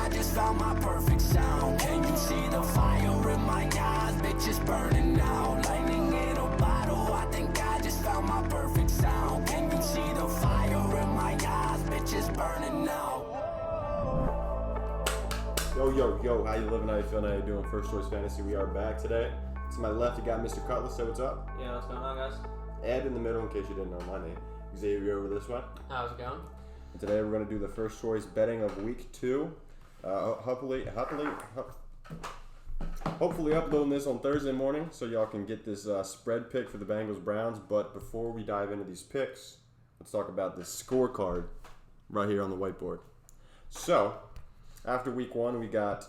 I just found my perfect sound. Can you see the fire in my eyes? Bitch, it's burning out. Lightning in a bottle. I think I just found my perfect sound. Can you see the fire in my eyes? Bitch, it's burning out. Yo, how you living? How you feeling? How you doing? First Choice Fantasy, we are back today. To my left, you got Mr. Cutlass. Say what's up. Yeah, what's going on, guys? Ed in the middle, in case you didn't know my name. Xavier over this way. How's it going? And today we're going to do the first choice betting of week 2. Hopefully uploading this on Thursday morning so y'all can get this spread pick for the Bengals Browns. But before we dive into these picks, let's talk about this scorecard right here on the whiteboard. So, after week 1, we got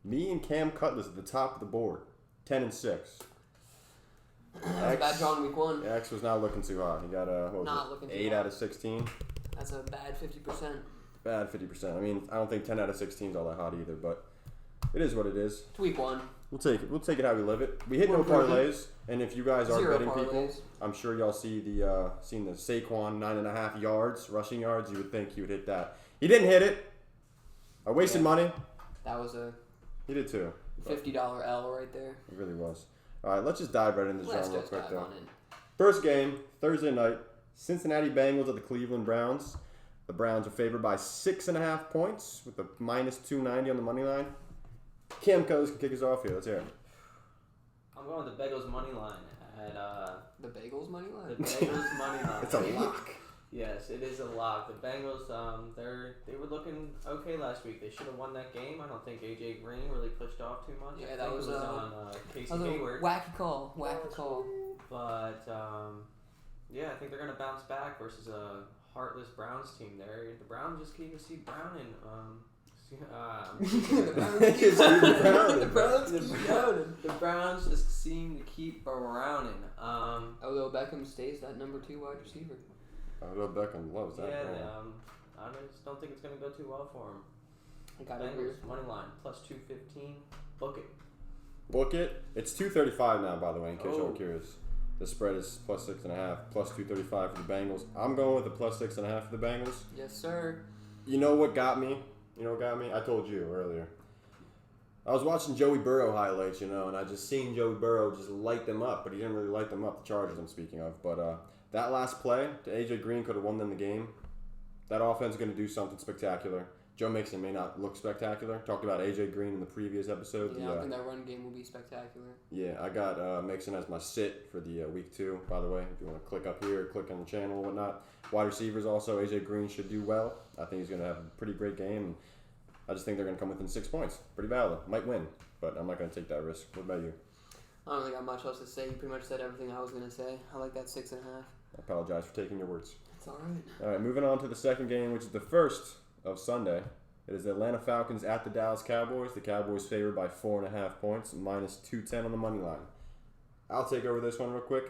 me and Cam Cutlass at the top of the board, 10-6. Bad draw in week 1. X was not looking too hot. He got Not looking too 8 hot. out of 16. That's a bad 50%. Bad 50%. I mean, I don't think 10 out of 16 is all that hot either, but it is what it is. It's week 1. We'll take it. We'll take it how we live it. We hit no parlays, and if you guys are 0 betting parlays. people, I'm sure y'all see the seen the Saquon 9.5 yards rushing yards. You would think he would hit that. He didn't hit it. I wasted money. That was a He did too. $50 L right there. It really was. All right, let's just dive right into this Let's round real just quick dive though. on in. First game, Thursday night, Cincinnati Bengals at the Cleveland Browns. The Browns are favored by 6.5 points with a minus 290 on the money line. Cam Coz can kick us off here. Let's hear it. I'm going with the Bengals Moneyline at The Bagels money the line? Bengals Moneyline. It's a lock. Yes, it is a lock. The Bengals, they were looking okay last week. They should have won that game. I don't think AJ Green really pushed off too much. Yeah, I that think was, it was on Casey That was a Hayward. wacky call. But yeah, I think they're gonna bounce back versus a heartless Browns team. There, the Browns just keep Browning. The Browns keep Browning. The Browns just seem to keep Browning. Although Beckham stays that number 2 wide receiver. Odell Beckham loves that. Yeah, man. I just don't think it's gonna go too well for him. I got agree. Bengals money line plus 215. Book it. Book it. It's 235 now, by the way, in case y'all Oh. are curious. The spread is plus 6.5, plus 235 for the Bengals. I'm going with the plus 6.5 for the Bengals. Yes, sir. You know what got me? I told you earlier. I was watching Joey Burrow highlights, and I just seen Joey Burrow just light them up, but he didn't really light them up, the Chargers I'm speaking of. But that last play to AJ Green could have won them the game. That offense is going to do something spectacular. Joe Mixon may not look spectacular. Talked about AJ Green in the previous episode. Yeah, I think that run game will be spectacular. Yeah, I got Mixon as my sit for the week 2, by the way. If you want to click up here, click on the channel and whatnot. Wide receivers also, AJ Green should do well. I think he's going to have a pretty great game. And I just think they're going to come within 6 points. Pretty valid. Might win, but I'm not going to take that risk. What about you? I don't think I got much else to say. You pretty much said everything I was going to say. I like that 6.5. I apologize for taking your words. It's all right. All right, moving on to the second game, which is the first of Sunday. It is the Atlanta Falcons at the Dallas Cowboys. The Cowboys favored by 4.5 points, minus 210 on the money line. I'll take over this one real quick.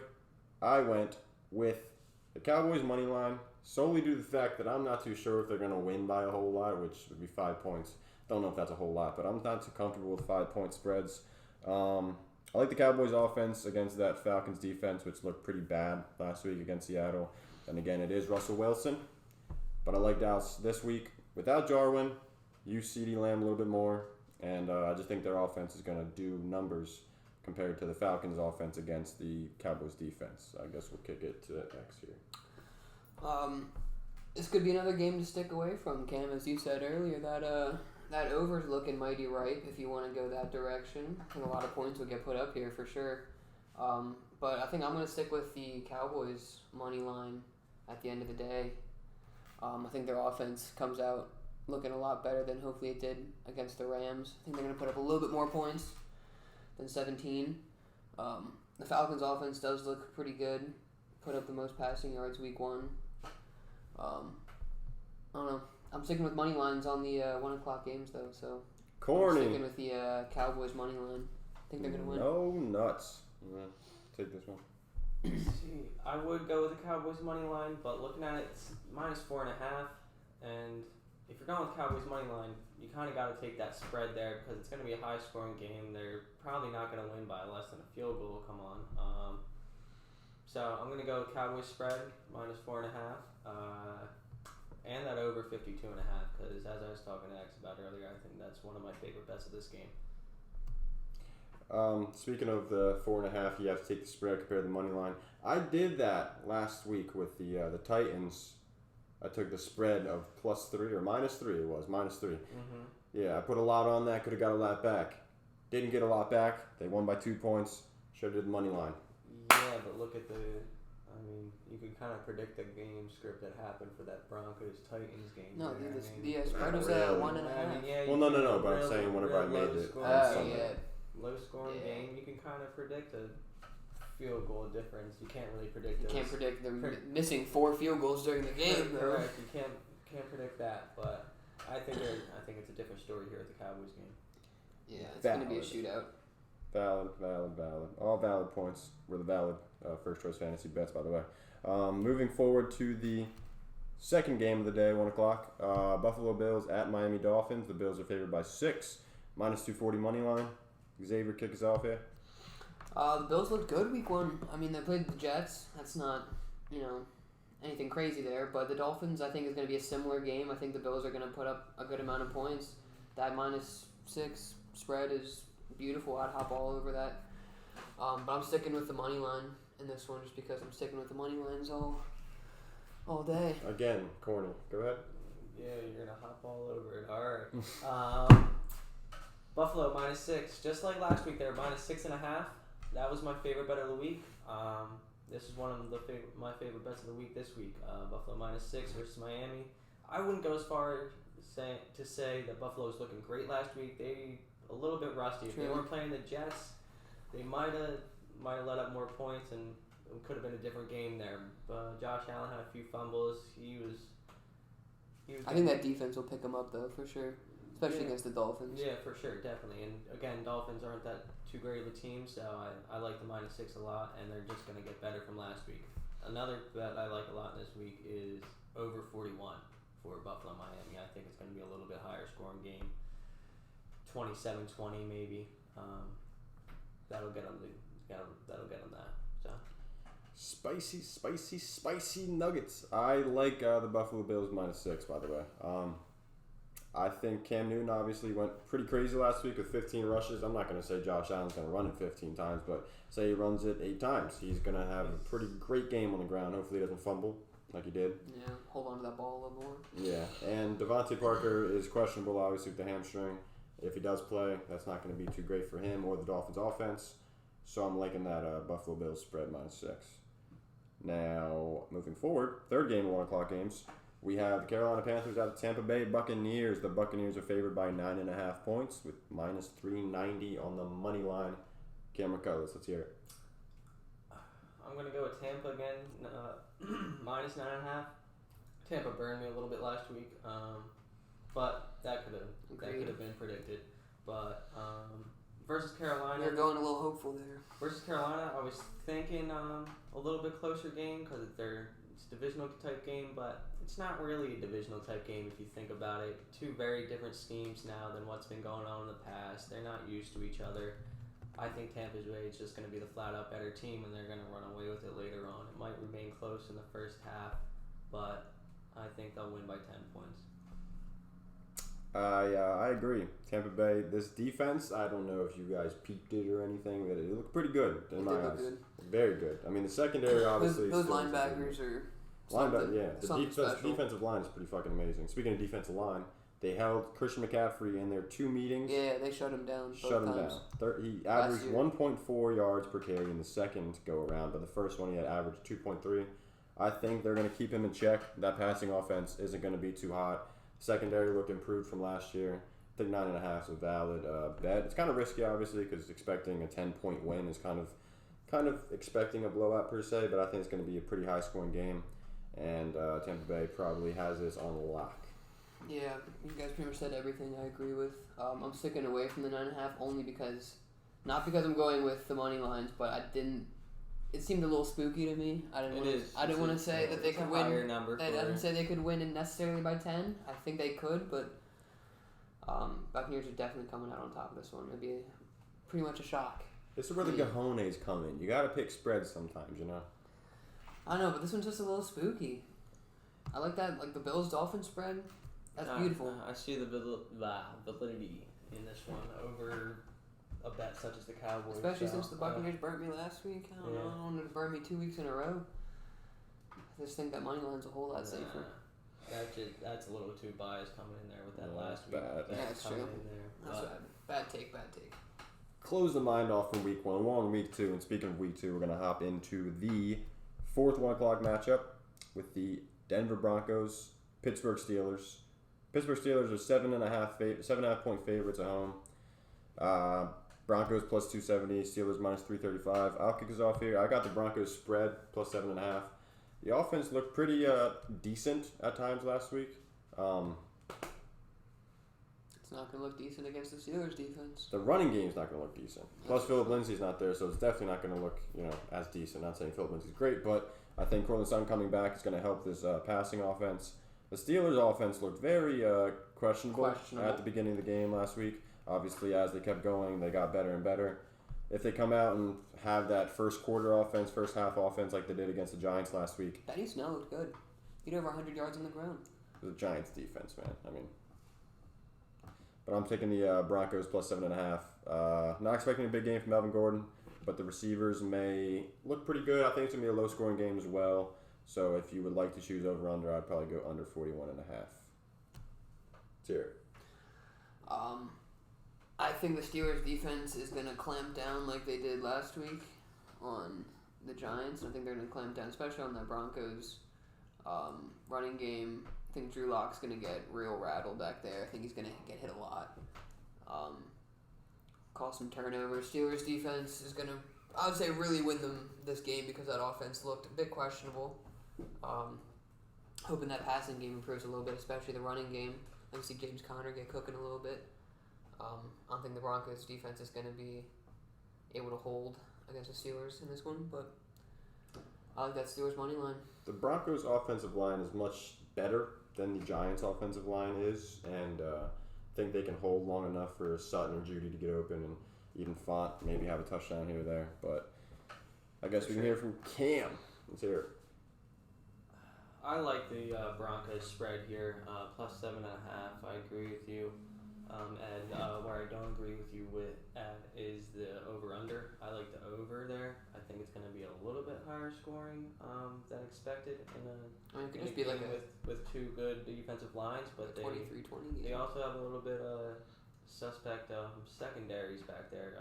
I went with the Cowboys money line solely due to the fact that I'm not too sure if they're going to win by a whole lot, which would be 5 points. Don't know if that's a whole lot, but I'm not too comfortable with 5-point spreads. I like the Cowboys offense against that Falcons defense, which looked pretty bad last week against Seattle. And again, it is Russell Wilson. But I like Dallas this week. Without Jarwin, use CeeDee Lamb a little bit more. And I just think their offense is going to do numbers compared to the Falcons' offense against the Cowboys' defense. I guess we'll kick it to X here. This could be another game to stick away from, Cam, as you said earlier. That over's looking mighty ripe if you want to go that direction. I think a lot of points will get put up here for sure. But I think I'm going to stick with the Cowboys money line at the end of the day. I think their offense comes out looking a lot better than hopefully it did against the Rams. I think they're going to put up a little bit more points than 17. The Falcons' offense does look pretty good. Put up the most passing yards week 1. I don't know. I'm sticking with money lines on the 1 o'clock games, though, so Corny. I'm sticking with the Cowboys money line. I think they're going to win. No nuts. Take this one. See, I would go with the Cowboys money line, but looking at it, it's minus 4.5. And if you're going with Cowboys money line, you kind of got to take that spread there because it's going to be a high scoring game. They're probably not going to win by less than a field goal. Come on. So I'm going to go with Cowboys spread minus 4.5. and that over 52.5, because as I was talking to X about earlier, I think that's one of my favorite bets of this game. Speaking of the 4.5, you have to take the spread compared to the money line. I did that last week with the Titans. I took the spread of +3 or -3. It was -3. Mm-hmm. Yeah, I put a lot on that. Could have got a lot back. Didn't get a lot back. They won by 2 points. Should have did the money line. Yeah, but look at you could kind of predict the game script that happened for that Broncos-Titans game. No, there. the spread was really. 1.5. Yeah, Well, no, but I'm saying whenever I made it on Sunday. Low-scoring game, you can kind of predict a field goal difference. You can't really predict You those. can't predict them missing 4 field goals during the game, though. Correct. You can't predict that, but I think it's a different story here at the Cowboys game. Yeah, it's going to be a shootout. Valid. All valid points were the valid first choice fantasy bets, by the way. Moving forward to the second game of the day, 1 o'clock. Buffalo Bills at Miami Dolphins. The Bills are favored by 6, -240 money line. Xavier, kick us off here. The Bills looked good week 1. I mean, they played the Jets. That's not, anything crazy there. But the Dolphins, I think, is going to be a similar game. I think the Bills are going to put up a good amount of points. That -6 spread is beautiful. I'd hop all over that. But I'm sticking with the money line in this one just because I'm sticking with the money lines all day. Again, corny. Go ahead. Yeah, you're going to hop all over it. All right. Buffalo -6. Just like last week, they were -6.5. That was my favorite bet of the week. This is one of my favorite bets of the week this week. Buffalo -6 versus Miami. I wouldn't go as far to say that Buffalo was looking great last week. They a little bit rusty. If they weren't playing the Jets, they might have let up more points, and it could have been a different game there. But Josh Allen had a few fumbles. He was. I think that defense will pick him up though for sure, especially against the Dolphins. Yeah, for sure, definitely. And again, Dolphins aren't that too great of a team, so I like the -6 a lot, and they're just going to get better from last week. Another bet I like a lot this week is over 41 for Buffalo Miami. I think it's going to be a little bit higher scoring game, 27-20 maybe. That'll get them that. So. Spicy nuggets. I like the Buffalo Bills -6, by the way. I think Cam Newton obviously went pretty crazy last week with 15 rushes. I'm not going to say Josh Allen's going to run it 15 times, but say he runs it 8 times. He's going to have a pretty great game on the ground. Hopefully he doesn't fumble like he did. Yeah, hold on to that ball a little more. Yeah, and Devontae Parker is questionable, obviously, with the hamstring. If he does play, that's not going to be too great for him or the Dolphins' offense. So I'm liking that Buffalo Bills spread -6. Now, moving forward, third game of 1 o'clock games. We have the Carolina Panthers at the Tampa Bay Buccaneers. The Buccaneers are favored by 9.5 points with -390 on the money line. Cameron Cullis, let's hear it. I'm going to go with Tampa again, -9.5. Tampa burned me a little bit last week, but that could have been predicted. But versus Carolina, You're going a little hopeful there. Versus Carolina, I was thinking a little bit closer game because it's a divisional type game, but it's not really a divisional type game if you think about it. 2 very different schemes now than what's been going on in the past. They're not used to each other. I think Tampa Bay is just going to be the flat-out better team, and they're going to run away with it later on. It might remain close in the first half, but I think they'll win by 10 points. I agree. Tampa Bay, this defense, I don't know if you guys peeped it or anything, but it looked pretty good in my eyes. Good. Very good. I mean, the secondary obviously. Those linebackers are. The defensive line is pretty fucking amazing. Speaking of defensive line, they held Christian McCaffrey in their 2 meetings. Yeah, they shut him down. He averaged 1.4 yards per carry in the second go around, but the first one he had averaged 2.3. I think they're going to keep him in check. That passing offense isn't going to be too hot. Secondary looked improved from last year. I think 9.5 is a valid bet. It's kind of risky, obviously, because expecting a 10-point win is kind of expecting a blowout per se, but I think it's going to be a pretty high-scoring game, and Tampa Bay probably has this on lock. Yeah, you guys pretty much said everything I agree with. I'm sticking away from the 9.5 only because, not because I'm going with the money lines, but it seemed a little spooky to me. I didn't want to say that they could win. I didn't say they could win necessarily by 10. I think they could, but Buccaneers are definitely coming out on top of this one. It'd be pretty much a shock. This is where the cojones come in. You got to pick spreads sometimes, you know. I know, but this one's just a little spooky. I like that, like the Bills-Dolphins spread. That's beautiful. I see the validity in this one over a bet such as the Cowboys. Especially since the Buccaneers burnt me last week. I don't know. I don't want them to burn me 2 weeks in a row. I just think that Moneyline's a whole lot safer. That's a little too biased coming in there with that last week. Bad. Yeah, that's true. That's bad take. Close the mind off from week 1. We're on week 2, and speaking of week 2, we're going to hop into the fourth 1 o'clock matchup with the Denver Broncos, Pittsburgh Steelers. Pittsburgh Steelers are 7.5 point favorites at home. Broncos plus 270, Steelers minus 335. I'll kick us off here. I got the Broncos spread plus 7.5. The offense looked pretty decent at times last week. It's not going to look decent against the Steelers defense. The running game's not going to look decent. Plus, Philip Lindsay's not there, so it's definitely not going to look as decent. Not saying Philip Lindsay's great, but I think Courtland Sutton coming back is going to help this passing offense. The Steelers' offense looked very questionable at the beginning of the game last week. Obviously, as they kept going, they got better and better. If they come out and have that first half offense like they did against the Giants last week. Benny Snell looked good. He had over 100 yards on the ground. The Giants' defense, man. But I'm taking the Broncos plus 7.5. Not expecting a big game from Melvin Gordon, but the receivers may look pretty good. I think it's going to be a low-scoring game as well. So if you would like to choose over-under, I'd probably go under 41.5. Let's hear it. I think the Steelers' defense is going to clamp down like they did last week on the Giants. I think they're going to clamp down, especially on that Broncos running game. I think Drew Lock's going to get real rattled back there. I think he's going to get hit a lot. Cause some turnovers. Steelers' defense is going to, I would say, really win them this game because that offense looked a bit questionable. Hoping that passing game improves a little bit, especially the running game. I see James Conner get cooking a little bit. I don't think the Broncos defense is going to be able to hold against the Steelers in this one, but I like that Steelers money line. The Broncos offensive line is much better than the Giants offensive line is, and I think they can hold long enough for Sutton or Judy to get open, and even Font maybe have a touchdown here or there. But I guess we can hear from Cam. Let's hear it. I like the Broncos spread here, plus 7.5. I agree with you. And where I don't agree with you is the over-under. I like the over there. I think it's going to be a little bit higher scoring than expected in it could just a be like game with two good defensive lines, but 23-20 game. They also have a little bit of suspect secondaries back there.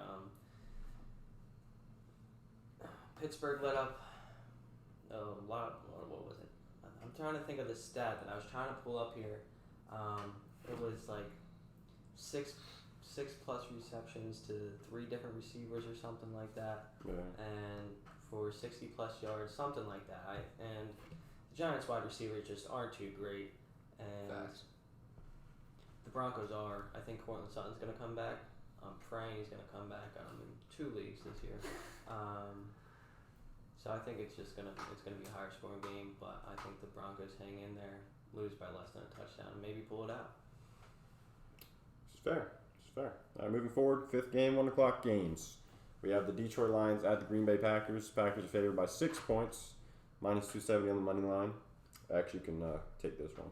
Pittsburgh let up a lot. What was it? I'm trying to think of the stat that I was trying to pull up here. It was like six plus receptions to 3 different receivers or something like that, and for 60 plus yards, something like that. And the Giants wide receivers just aren't too great, and the Broncos are. I think Courtland Sutton's going to come back. I'm praying he's going to come back. I'm in 2 leagues this year, so I think it's going to be a higher scoring game. But I think the Broncos hang in there, lose by less than a touchdown, and maybe pull it out. Fair. All right, moving forward, 5th game, 1 o'clock games. We have the Detroit Lions at the Green Bay Packers. Packers are favored by 6 points, minus 270 on the money line. I actually can take this one.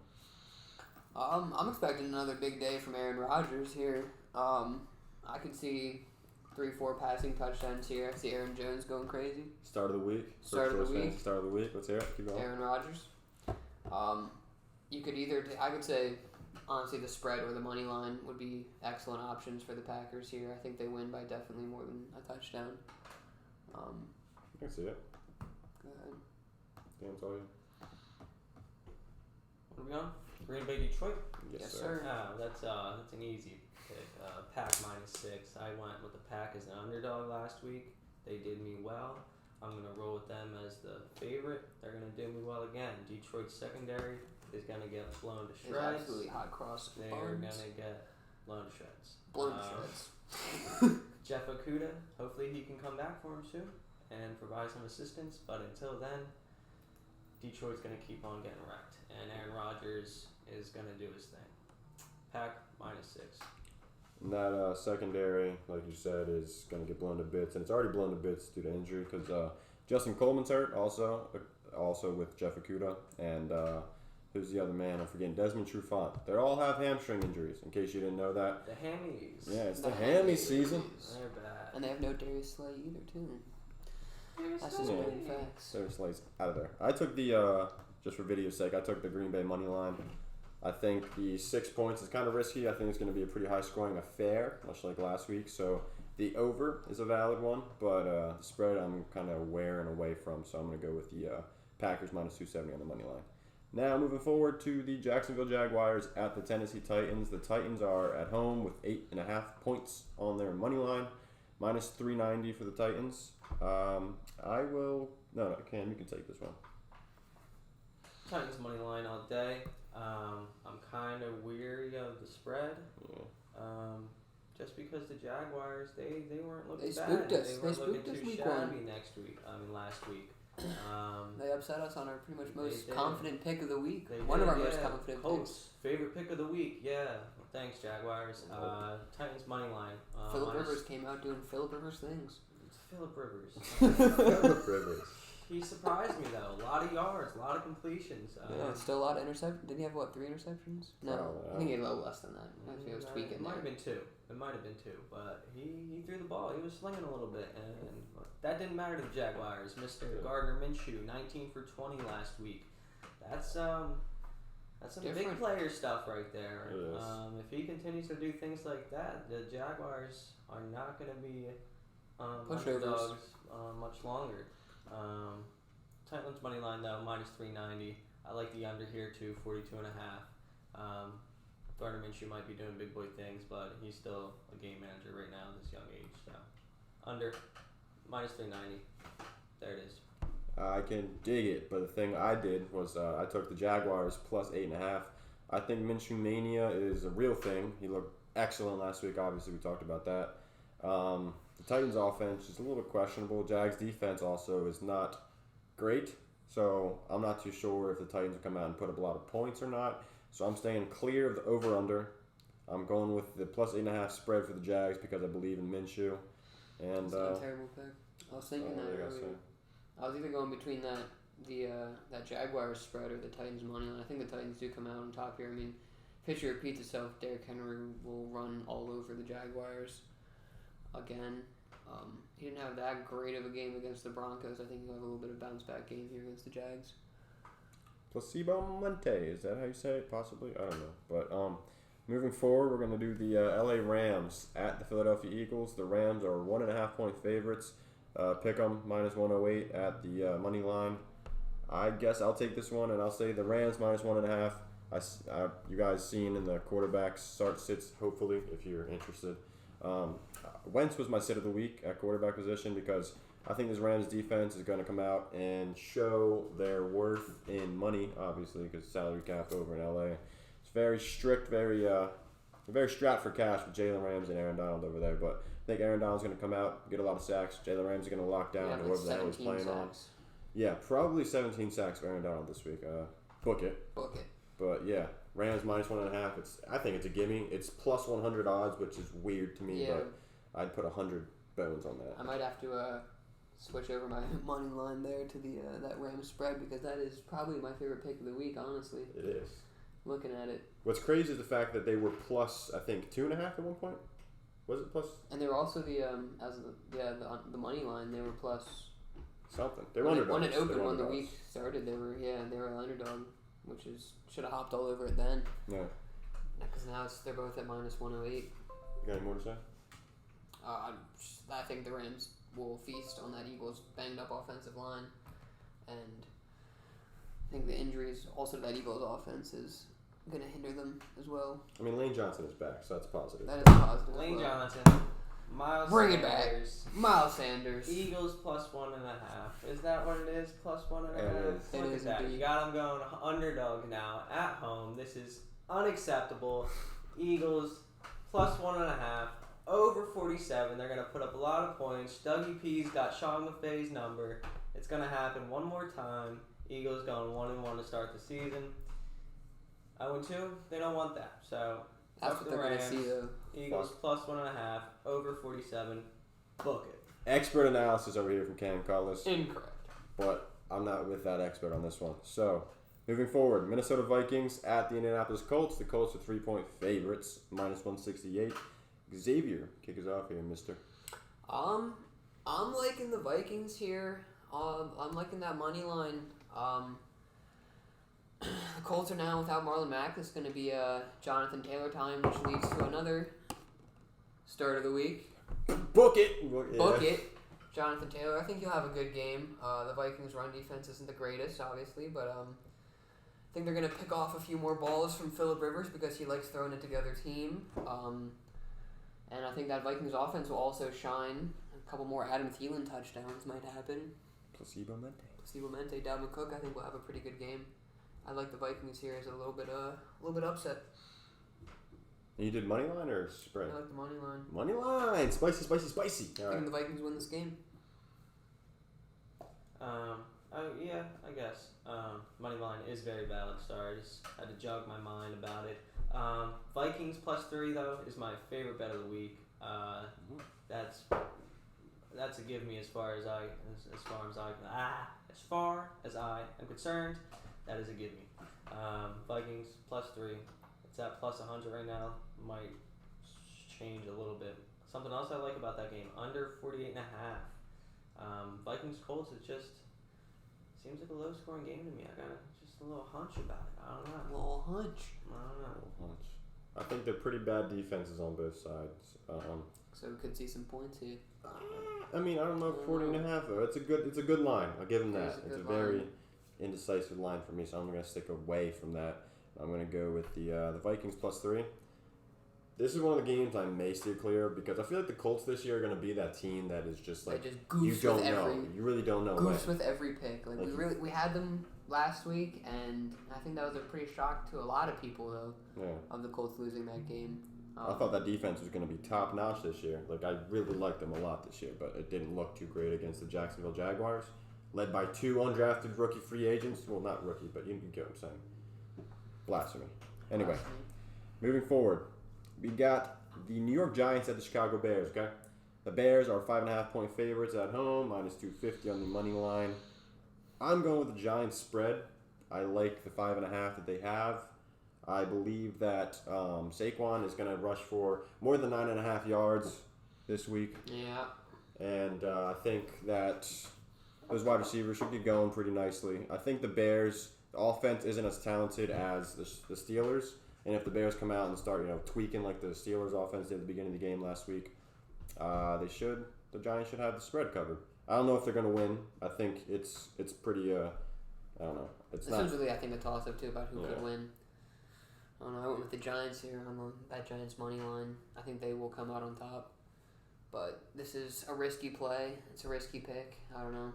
I'm expecting another big day from Aaron Rodgers here. I could see 3-4 passing touchdowns here. I see Aaron Jones going crazy. Start of the week. Start of the week. Let's hear it. Keep going. Aaron Rodgers. You could either, I could say, honestly, the spread or the money line would be excellent options for the Packers here. I think they win by definitely more than a touchdown. I can see it. Go ahead. Dan, it's all you. What are we on? Green Bay, Detroit? Yes, sir. That's an easy pick. Pack minus 6. I went with the Pack as an underdog last week. They did me well. I'm going to roll with them as the favorite. They're going to do me well again. Detroit's secondary is going to get blown to shreds. It's absolutely hot cross. They're going to get blown to shreds. Jeff Okudah, hopefully he can come back for him soon and provide some assistance. But until then, Detroit's going to keep on getting wrecked. And Aaron Rodgers is going to do his thing. Pack minus 6. And that secondary, like you said, is going to get blown to bits. And it's already blown to bits due to injury because Justin Coleman's hurt also with Jeff Okudah. And Who's the other man? I'm forgetting. Desmond Trufant. They all have hamstring injuries, in case you didn't know that. The hammies. Yeah, it's the hammy season. They're bad. And they have no Darius Slay either, too. That's just Yeah. known facts. Darius Slay's out of there. I took the, just for video's sake, I took the Green Bay money line. I think the 6 points is kind of risky. I think it's going to be a pretty high-scoring affair, much like last week. So the over is a valid one, but the spread I'm kind of wearing away from, so I'm going to go with the Packers minus 270 on the money line. Now, moving forward to the Jacksonville Jaguars at the Tennessee Titans. The Titans are at home with 8.5 points on their money line, minus 390 for the Titans. Cam, you can take this one. Titans money line all day. I'm kind of weary of the spread. Yeah. Just because the Jaguars, they weren't looking They bad. spooked us. They They weren't spooked looking us too week shabby one. last week. They upset us on our pretty much most did. confident pick of the week. They One did, of our yeah. most confident Colts, picks. favorite pick of the week. Yeah. Well, thanks, Jaguars. Titans money line. Phillip Rivers came out doing Phillip Rivers things. It's Phillip Rivers. Phillip Rivers. He surprised me though. A lot of yards, a lot of completions. Yeah, still a lot of interceptions. Did he have 3 interceptions? No, I think he had a little less than that. I think he was tweaking It might have there. been 2. It might have been 2, but he threw the ball. He was slinging a little bit, and that didn't matter to the Jaguars. Mr. Gardner Minshew, 19 for 20 last week. That's some big Different. player stuff right there. It is. If he continues to do things like that, the Jaguars are not going to be Pushovers. underdogs much longer. Titans money line though, minus 390. I like the under here too, 42.5. Gardner Minshew might be doing big boy things, but he's still a game manager right now at this young age. So under minus 390. There it is. I can dig it, but the thing I did was I took the Jaguars plus 8.5. I think Minshew Mania is a real thing. He looked excellent last week. Obviously, we talked about that. The Titans' offense is a little questionable. Jags' defense also is not great, so I'm not too sure if the Titans will come out and put up a lot of points or not. So I'm staying clear of the over/under. I'm going with the plus 8.5 spread for the Jags because I believe in Minshew. And It's not a terrible pick. I was thinking that what do you earlier. guys say? I was either going between that Jaguars spread or the Titans money line. I think the Titans do come out on top here. I mean, if history repeats itself, Derrick Henry will run all over the Jaguars again. He didn't have that great of a game against the Broncos. I think he'll have a little bit of bounce back game here against the Jags. Placebo Monte, is that how you say it? Possibly, I don't know. But moving forward, we're going to do the LA Rams at the Philadelphia Eagles. The Rams are 1.5 point favorites. Pick 'em minus 108 at the money line. I guess I'll take this one, and I'll say the Rams minus 1.5. You guys seen in the quarterbacks start sits, hopefully, if you're interested. Wentz was my sit of the week at quarterback position because I think this Rams defense is going to come out and show their worth in money, obviously, because salary cap over in LA. It's very strict, very strapped for cash with Jalen Ramsey and Aaron Donald over there. But I think Aaron Donald's going to come out, get a lot of sacks. Jalen Ramsey's going to lock down whoever the hell he's playing on. Yeah, probably 17 sacks for Aaron Donald this week. Book it. Book it. But yeah, Rams minus 1.5. I think it's a gimme. It's plus 100 odds, which is weird to me, Yeah. but I'd put 100 bones on that. I might have to switch over my money line there to the that Rams spread because that is probably my favorite pick of the week, honestly. It is. Looking at it. What's crazy is the fact that they were plus, I think, 2.5 at one point. Was it plus And they were also the money line. They were plus something? They were when underdogs. it opened They were when the underdogs. week started. They were an underdog, which is should have hopped all over it then. Yeah. Because now they're both at minus 108. You got any more to say? I think the Rams will feast on that Eagles banged up offensive line, and I think the injuries also to that Eagles offense is going to hinder them as well. I mean, Lane Johnson is back, so that's positive. That is positive. Lane as well. Johnson, Miles Bring it back. Sanders, Miles Sanders. Eagles plus 1.5. Is that what it is? Plus 1.5? It is. Look It at is that. indeed. You got them going underdog now at home. This is unacceptable. Eagles plus 1.5. Over 47. They're going to put up a lot of points. Dougie P's got Sean McVay's number. It's going to happen one more time. Eagles going 1-1 to start the season. 0-2. They don't want that. So That's fuck what the they're going to Rams. see, though. Eagles plus 1.5. Over 47. Book it. Expert analysis over here from Cam Cullis, Incorrect. but I'm not with that expert on this one. So, Moving forward, Minnesota Vikings at the Indianapolis Colts. The Colts are 3-point favorites, minus 168. Xavier, kick us off here, mister. I'm liking the Vikings here. I'm liking that money line. The Colts are now without Marlon Mack. It's going to be Jonathan Taylor time, which leads to another start of the week. Book it. Book it. Jonathan Taylor. I think he'll have a good game. The Vikings' run defense isn't the greatest, obviously, but I think they're going to pick off a few more balls from Phillip Rivers because he likes throwing it together team. And I think that Vikings offense will also shine. A couple more Adam Thielen touchdowns might happen. Placebo Mente. Dalvin Cook, I think, will have a pretty good game. I like the Vikings here as a little bit upset. And you did money line or spread? I like the money line. Money line, spicy. All I think the Vikings win this game. Yeah, I guess. Money line is very valid. Sorry, I just had to jog my mind about it. Vikings +3 though is my favorite bet of the week. That's a give me as far as I am concerned. That is a give me. Vikings +3. It's at +100 right now. Might change a little bit. Something else I like about that game, under 48.5. Vikings Colts, it just seems like a low scoring game to me. I got just a little hunch about it. I don't know. A little hunch. I think they're pretty bad defenses on both sides. So we could see some points here. I mean, I don't know if 40.5 though. It's a good line. I'll give them that. It's a very indecisive line for me, so I'm going to stick away from that. I'm going to go with the Vikings +3. This is one of the games I may steer clear of because I feel like the Colts this year are going to be that team that is just like just you don't know. You really don't know. Goose with every pick. We had them last week, and I think that was a pretty shock to a lot of people though. Yeah. Of the Colts losing that game. I thought that defense was going to be top notch this year. Like I really liked them a lot this year, but it didn't look too great against the Jacksonville Jaguars, led by 2 undrafted rookie free agents. Well, not rookie, but you get what I'm saying. Blasphemy. Anyway, moving forward, we got the New York Giants at the Chicago Bears. Okay, the Bears are 5.5-point favorites at home, minus 250 on the money line. I'm going with the Giants spread. I like the 5.5 that they have. I believe that Saquon is going to rush for more than 9.5 yards this week. Yeah. And I think that those wide receivers should be going pretty nicely. I think the Bears, the offense isn't as talented as the Steelers. And if the Bears come out and start, tweaking like the Steelers offense did at the beginning of the game last week, the Giants should have the spread covered. I don't know if they're going to win. I think it's pretty, I don't know. This is really, I think, a toss-up, too, about who could win. I don't know. I went with the Giants here on that Giants money line. I think they will come out on top. But this is a risky play. It's a risky pick. I don't know.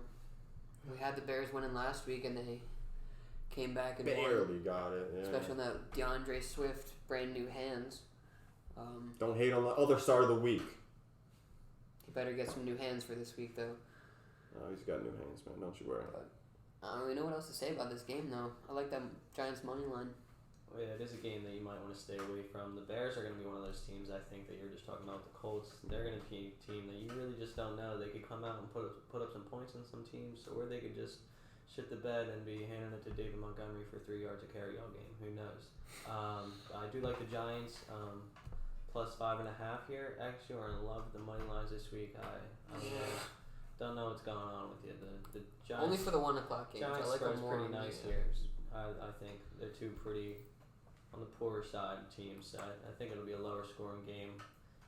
We had the Bears winning last week, and they came back and barely got it. Yeah. Especially on that DeAndre Swift brand new hands. Don't hate on the other start of the week. He better get some new hands for this week, though. Oh, he's got new hands, man. Don't you worry. But I don't really know what else to say about this game, though. I like that Giants money line. Well, yeah, it is a game that you might want to stay away from. The Bears are going to be one of those teams, I think, that you're just talking about. The Colts, they're going to be a team that you really just don't know. They could come out and put up some points on some teams, or they could just shit the bed and be handing it to David Montgomery for 3 yards a carry all game. Who knows? I do like the Giants plus 5.5 here. Actually, we're in love with the money lines this week. I don't know what's going on with you. The Giants, only for the 1 o'clock games. Giants I like spread's them more pretty nice here. I think they're two pretty on the poorer side teams. I think it'll be a lower scoring game.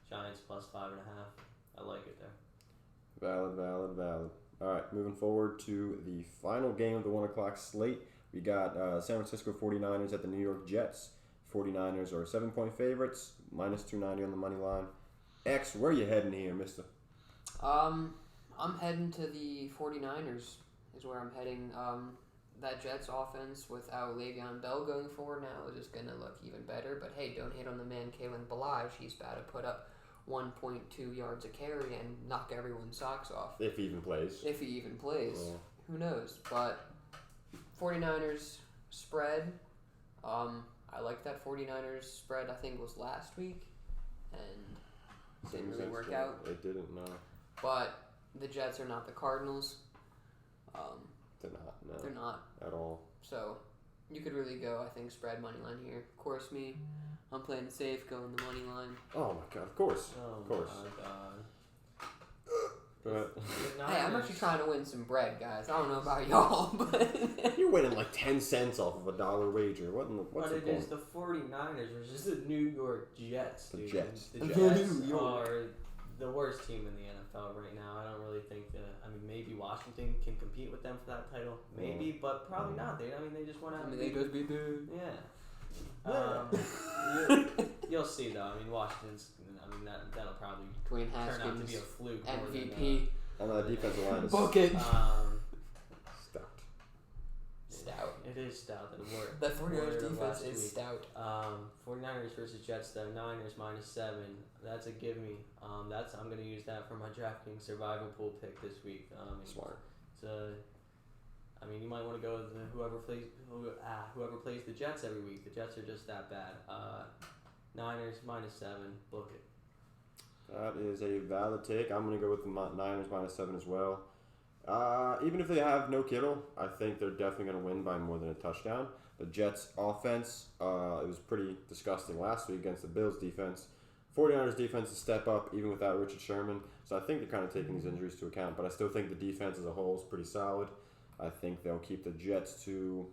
Giants plus 5.5. I like it there. Valid. All right, moving forward to the final game of the 1 o'clock slate. We got San Francisco 49ers at the New York Jets. 49ers are 7-point favorites, minus 290 on the money line. X, where are you heading here, mister? I'm heading to the 49ers is where I'm heading. That Jets offense without Le'Veon Bell going forward now is just going to look even better. But hey, don't hate on the man Kalen Ballage. He's about to put up 1.2 yards a carry and knock everyone's socks off. If he even plays. Yeah. Who knows? But 49ers spread. I like that 49ers spread. I think was last week. And didn't really work out. It didn't, no. But the Jets are not the Cardinals. They're not, no. They're not. At all. So, You could really go, I think, spread money line here. Of course, I'm playing it safe, going the money line. Oh my god, of course. Oh Of course. my god. Go ahead. The Hey, I'm Niners- actually trying to win some bread, guys. I don't know about y'all, but You're winning like 10 cents off of $1 wager. What's But the it point? is the 49ers versus the New York Jets, The dude. Jets. The The Jets New York. are the worst team in the NFL right now. I don't really think that. I mean, maybe Washington can compete with them for that title. Maybe, but probably not. They just went out. they just beat the... Yeah. You'll see though. I mean, Washington's. I mean, that'll probably Dwayne turn out to be a Haskins, fluke. more than, MVP, I know the defensive line is book it. stout. Stout. It is stout. The word. The 49ers word of defense last is week. stout. 49ers versus Jets though. Niners -7. That's a give me. I'm gonna use that for my DraftKings survival pool pick this week. Smart. I mean, you might want to go with whoever plays the Jets every week. The Jets are just that bad. Niners -7. Book it. That is a valid take. I'm going to go with the Niners -7 as well. Even if they have no Kittle, I think they're definitely going to win by more than a touchdown. The Jets' offense, it was pretty disgusting last week against the Bills' defense. 49ers' defense is step up even without Richard Sherman. So I think they're kind of taking these injuries into account. But I still think the defense as a whole is pretty solid. I think they'll keep the Jets to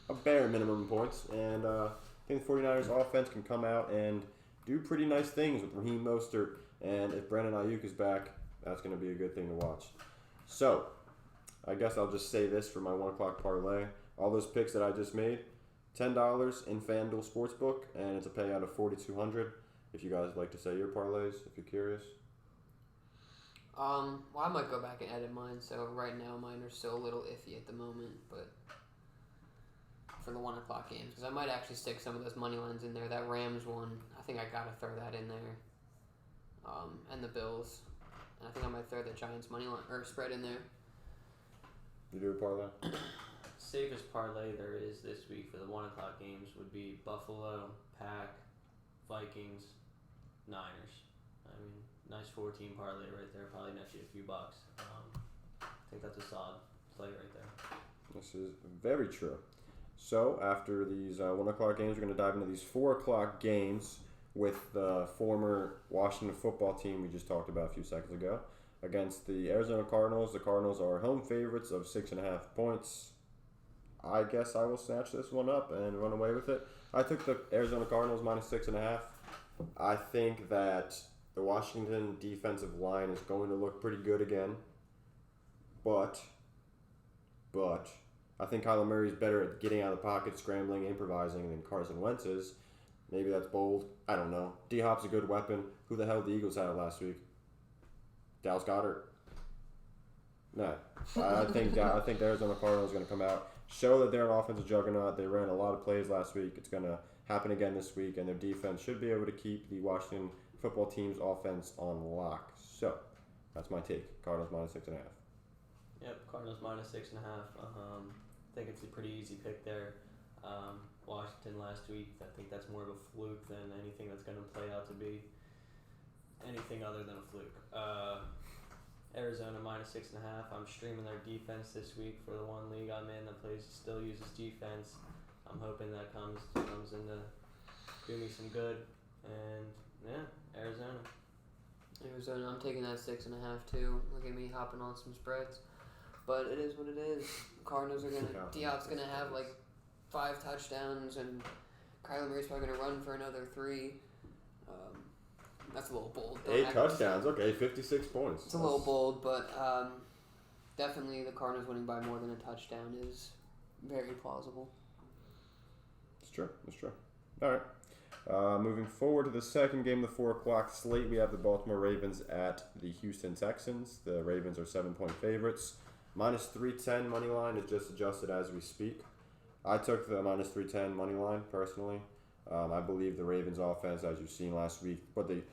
a bare minimum points. And I think the 49ers' offense can come out and do pretty nice things with Raheem Mostert. And if Brandon Ayuk is back, that's going to be a good thing to watch. So, I guess I'll just say this for my 1 o'clock parlay. All those picks that I just made, $10 in FanDuel Sportsbook, and it's a payout of $4,200. If you guys like to say your parlays, if you're curious. Well, I might go back and edit mine. So right now, mine are still a little iffy at the moment, but for the 1 o'clock games, because I might actually stick some of those money lines in there. That Rams one, I think I gotta throw that in there. And the Bills, and I think I might throw the Giants money line or spread in there. You do a parlay? Safest parlay there is this week for the 1 o'clock games would be Buffalo, Pack, Vikings, Niners. I mean, nice 14 parlay right there. Probably net you a few bucks. I think that's a solid play right there. This is very true. So, after these 1 o'clock games, we're going to dive into these 4 o'clock games with the former Washington football team we just talked about a few seconds ago against the Arizona Cardinals. The Cardinals are home favorites of 6.5 points. I guess I will snatch this one up and run away with it. I took the Arizona Cardinals -6.5. I think that the Washington defensive line is going to look pretty good again. But I think Kyler Murray is better at getting out of the pocket, scrambling, improvising than Carson Wentz is. Maybe that's bold. I don't know. D-Hop's a good weapon. Who the hell did the Eagles have last week? Dallas Goedert? No. I think the Arizona Cardinals are going to come out, show that they're an offensive juggernaut. They ran a lot of plays last week. It's going to happen again this week, and their defense should be able to keep the Washington football team's offense on lock. So, that's my take. Cardinals -6.5. Yep, Cardinals -6.5. I think it's a pretty easy pick there. Washington last week, I think that's more of a fluke than anything that's going to play out to be anything other than a fluke. Arizona -6.5. I'm streaming their defense this week for the one league I'm in that still uses defense. I'm hoping that comes in to do me some good. And yeah, Arizona. I'm taking that 6.5 too. Look at me hopping on some spreads, but it is what it is. Cardinals are Diop's gonna have like 5 touchdowns, and Kyler Murray's probably gonna run for another 3. That's a little bold. 8 touchdowns. Okay, 56 points. It's a little bold, but definitely the Cardinals winning by more than a touchdown is very plausible. It's true. All right. Moving forward to the second game of the 4 o'clock slate, we have the Baltimore Ravens at the Houston Texans. The Ravens are 7-point favorites. -310 money line is just adjusted as we speak. I took the -310 money line personally. I believe the Ravens offense, as you've seen last week, but they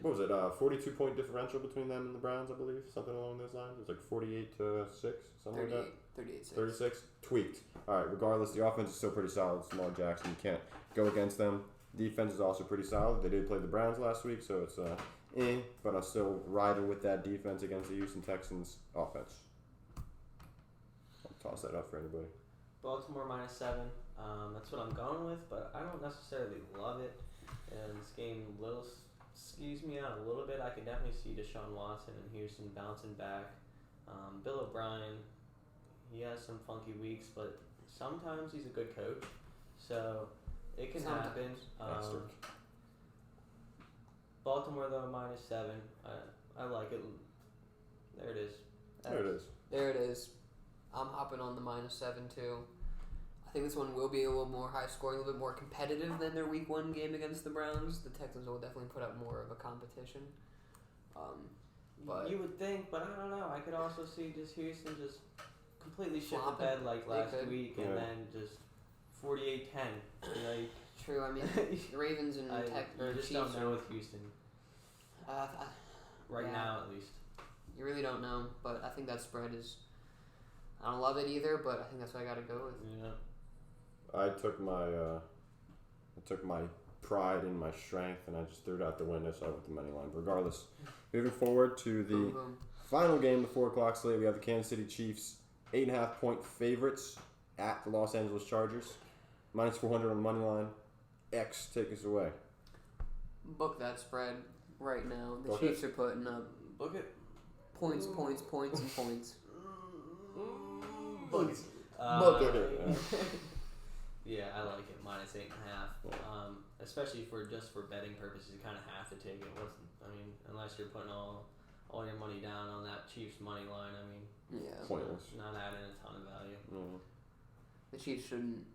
what was it? 42-point differential between them and the Browns, I believe, something along those lines. It was like 48-6, something like that. 38-6. 36 tweaked. All right. Regardless, the offense is still pretty solid. Lamar Jackson, you can't go against them. Defense is also pretty solid. They did play the Browns last week, so it's but I'm still riding with that defense against the Houston Texans offense. I'll toss that up for anybody. Baltimore -7. That's what I'm going with, but I don't necessarily love it. And this game skews me out a little bit. I can definitely see Deshaun Watson and Houston bouncing back. Bill O'Brien, he has some funky weeks, but sometimes he's a good coach, so it can happen. Baltimore though -7. I like it. There it is. There it is. I'm hopping on the -7 too. I think this one will be a little more high scoring, a little bit more competitive than their week 1 game against the Browns. The Texans will definitely put up more of a competition. But you would think, but I don't know. I could also see just Houston just completely shit the Flopping. bed like last could. week, and then just 48-10. Like, true. I mean, the Ravens and you just Chiefs don't know are, with Houston yeah. now, at least. You really don't know, but I think that spread is. I don't love it either, but I think that's what I got to go with. Yeah. I took my pride and my strength, and I just threw it out the window, so I went the money line. Regardless, moving forward to the final game, the 4 o'clock slate, we have the Kansas City Chiefs, 8.5-point favorites at the Los Angeles Chargers, -400 on the money line. X, take us away. Book that spread right now. The Book Chiefs are putting up Book it. points, and points. Book it. Yeah, I like it. -8.5. Especially for betting purposes, you kind of have to take it. Unless you're putting all your money down on that Chiefs money line. Yeah. Pointless. Not adding a ton of value. The Chiefs shouldn't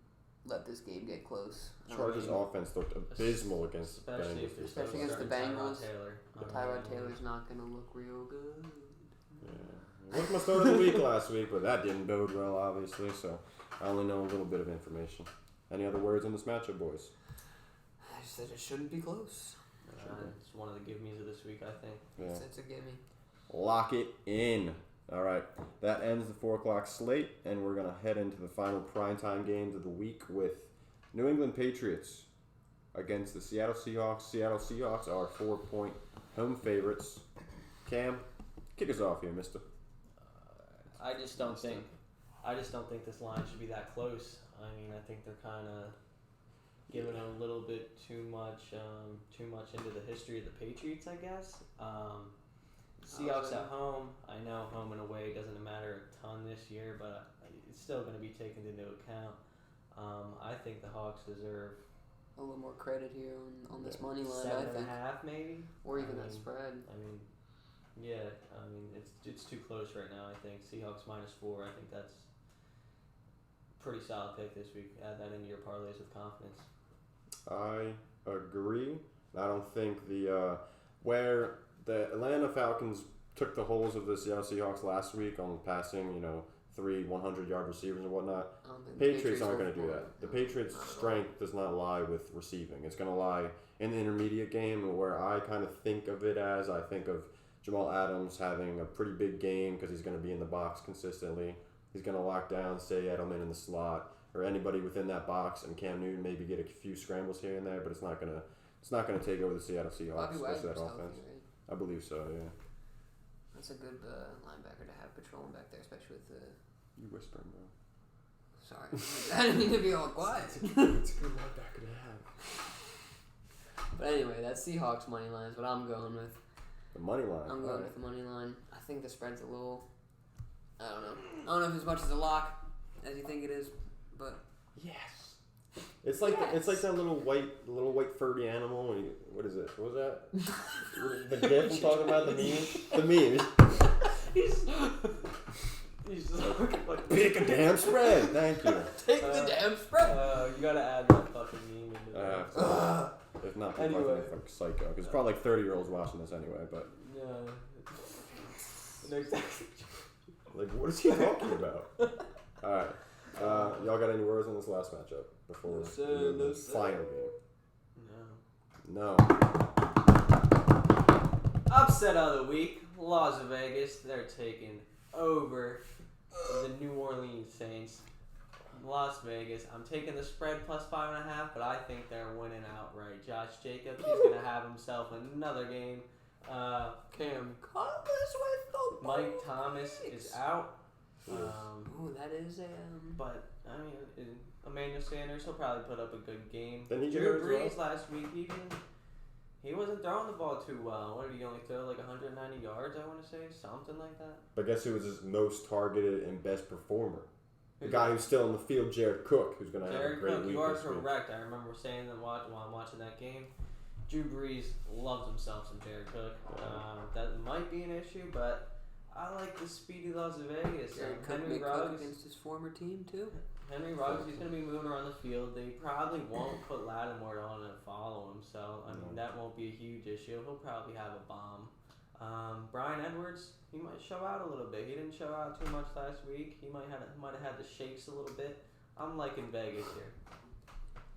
let this game get close. Chargers offense looked abysmal against the Bengals. Especially against the Bengals. Tyrod Tyrod Taylor's not going to look real good. Yeah. It was my start of the week last week, but that didn't bode well, obviously, so I only know a little bit of information. Any other words on this matchup, boys? I just said it shouldn't be close. It's one of the give-me's of this week, I think. Yeah. It's a gimme. Lock it in. All right, that ends the 4 o'clock slate, and we're going to head into the final primetime games of the week with New England Patriots against the Seattle Seahawks. Seattle Seahawks are 4-point home favorites. Cam, kick us off here, mister. I just don't think this line should be that close. I think they're kind of giving a little bit too much into the history of the Patriots, I guess. Seahawks at home. I know home and away doesn't matter a ton this year, but it's still going to be taken into account. I think the Hawks deserve a little more credit here on this money line. 7.5 maybe, or even that spread. It's too close right now. I think Seahawks -4. I think that's pretty solid pick this week. Add that into your parlays with confidence. I agree. I don't think where the Atlanta Falcons took the holes of the Seattle Seahawks last week on passing, 3 100-yard receivers and whatnot. Patriots aren't going to do that. The Patriots' strength does not lie with receiving. It's going to lie in the intermediate game, where I kind of think of it as I think of Jamal Adams having a pretty big game because he's going to be in the box consistently. He's going to lock down, say Edelman in the slot, or anybody within that box, and Cam Newton maybe get a few scrambles here and there, but it's not going to take over the Seattle Seahawks. That offense. Right? I believe so. Yeah. That's a good linebacker to have patrolling back there, especially with the. You whispering, bro. Sorry, I didn't mean to be all quiet. It's a good linebacker to have. But anyway, that Seahawks money line is what I'm going with. The money line. I'm going with the money line. I think the spread's a little. I don't know. I don't know if as much as a lock as you think it is, but yes. It's like that little white furry animal. What is it? What was that? The GIF I'm talking about, the meme. The meme. He's like, pick a damn spread. Thank you. Take the damn spread. You gotta add that fucking meme into that. If not, Anyway. anyway. Like psycho. Because it's probably like 30-year-olds watching this anyway. But Yeah. Exactly. like, what is he talking about? All right. Y'all got any words on this last matchup before the final game? No. Upset of the week. Las Vegas. They're taking over the New Orleans Saints. Las Vegas. I'm taking the spread plus 5.5, but I think they're winning outright. Josh Jacobs, he's going to have himself another game. Cam Thomas with the Mike Thomas is out. That is a. But I mean, Emmanuel Sanders, he'll probably put up a good game. Then he Drew goes Brees well. last week, he wasn't throwing the ball too well. What did he only throw, like 190 yards? I want to say something like that. But guess who was his most targeted and best performer? The guy who's still in the field, Jared Cook, who's going to have a great Cook, week you are this week. correct. I remember saying that while I'm watching that game. Drew Brees loves himself some Jared Cook. That might be an issue, but I like the speedy Las Vegas. Jared Cook Henry may cook Ruggs against his former team too. Henry Ruggs, he's going to be moving around the field. They probably won't put Lattimore on and follow him, so I mean that won't be a huge issue. He'll probably have a bomb. Brian Edwards, he might show out a little bit. He didn't show out too much last week. He might have had the shakes a little bit. I'm liking Vegas here.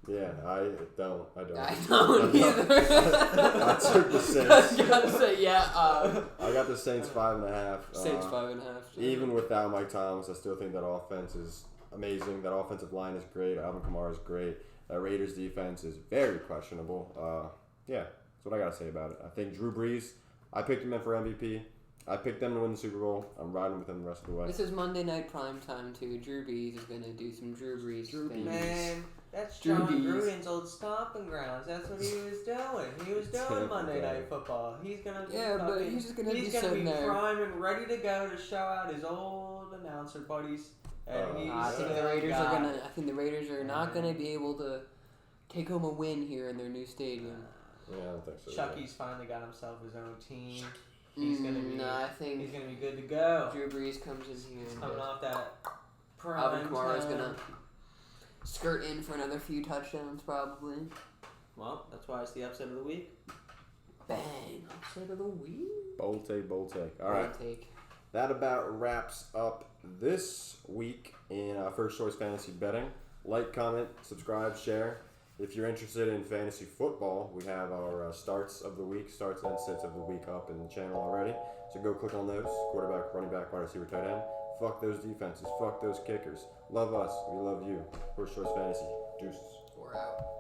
Yeah, I don't. I don't either. I took the Saints. I was gotta say, yeah. I got the Saints 5.5. Saints 5.5. Even without Mike Thomas, I still think that offense is amazing. That offensive line is great. Alvin Kamara is great. That Raiders defense is very questionable. Yeah, that's what I got to say about it. I think Drew Brees, I picked him in for MVP. I picked them to win the Super Bowl. I'm riding with him the rest of the way. This is Monday Night Prime Time too. Drew Brees is gonna do some Drew Brees things. Man, that's Drew John Brees. Gruden's old stomping grounds. That's what he was doing. He was doing Monday Night Football. He's gonna be but he's just gonna be sitting there. prime and ready to go to show out his old announcer buddies. And he's I think the still Raiders got are it. gonna. I think the Raiders are not gonna be able to take home a win here in their new stadium. Yeah, I don't think so. Chucky's finally got himself his own team. He's gonna be. I think He's gonna be good to go. Drew Brees comes in here. And Coming off that prime Alvin Kamara is time. gonna skirt in for another few touchdowns, probably. Well, that's why it's the upset of the week. Bang! Upset of the week. Bold take. All right. Bold take. That about wraps up this week in First Choice Fantasy Betting. Like, comment, subscribe, share. If you're interested in fantasy football, we have our starts of the week, starts and sits of the week up in the channel already. So go click on those. Quarterback, running back, wide receiver, tight end. Fuck those defenses. Fuck those kickers. Love us. We love you. First Choice Fantasy. Deuces. We're out.